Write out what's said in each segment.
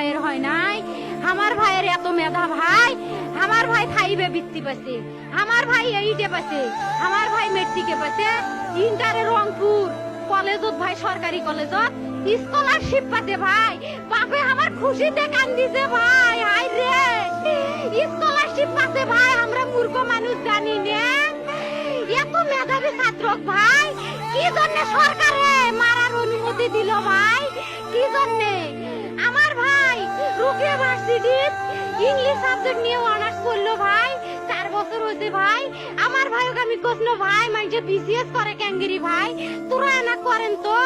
ভাইয়ের হয় নাই। আমার ভাইয়ের এত মেধা ভাই, আমার ভাই 5-এ বৃত্তি পাইছে, আমার ভাই 8-এ পাইছে, আমার ভাই মেট্রিকে পাইছে, ইন্টারে রংপুর কলেজত ভাই, সরকারি কলেজত স্কলারশিপ পাতে ভাই। বাপে আমার খুশিতে কান্দিছে ভাই, হাই রে স্কলারশিপ পাতে ভাই। আমরা মূর্খ মানুষ জানি না এত মেধাবী ছাত্র ভাই কি জন্য সরকারে মারার অনুমতি দিল ভাই, কি জন্য? আমার ভাই রুকিয়া ভার্সিটির ইংলিশ সাবজেক্ট নিয়ে অনার্স করলো ভাই, 4 বছর হয়েছে ভাই। আমার ভাইকে আমি কইল ভাই মানে বিসিএস করে ক্যাঙ্গেরি ভাই, তোরা না করেন তো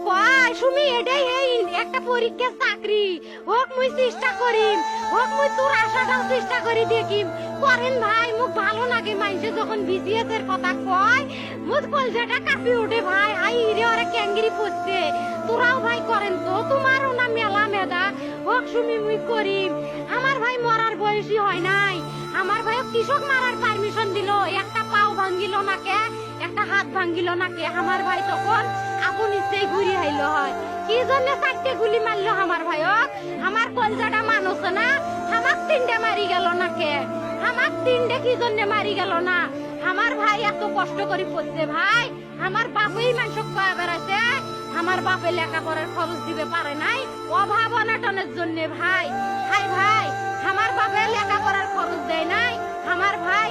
কয় সুমি এটাই এই একটা পরীক্ষা চাকরি হোক, মুই চেষ্টা করিম, হোক মুই তোর আশাটাও চেষ্টা করি দেখিম। করেন ভাই, মুখ ভালো লাগে মানুষে যখন বিসিএস এর কথা কয়, মুখ কলজাটা কাঁপি ওঠে ভাই। হাই রে ওরা ক্যাঙ্গেরি পড়ছে, তোরাও ভাই করেন তো, তোমারও না মেলা মেধা, হোক সুমি মুই করিম। আমার ভাই মরার বয়সী হয় নাই, আমার ভাই কৃষক মারার পারমিশন দিল, একটা পাও ভাঙ্গিল না কে, একটা হাত ভাঙ্গিল না কে। আমার ভাই তখন আপন ইচ্ছেই ঘুরি আইলো হয়, কি জন্য 4টে গুলি মারলো আমার ভাইক? আমার কলজাটা মানুষ না, আমার 3টে মারি গেল না কে, আমার 3টে কি জন্য মারি গেল না? আমার ভাই এত কষ্ট করে পড়ছে ভাই, আমার বাপেই মানুষ কয়ে বেড়াইছে, আমার বাপে লেখাপড়ার খরচ দিবে পারে নাই, অভাব অনাটনের জন্য ভাই। হাই ভাই, আমার বাপে লেখাপড়ার খরচ দেয় নাই, আমার ভাই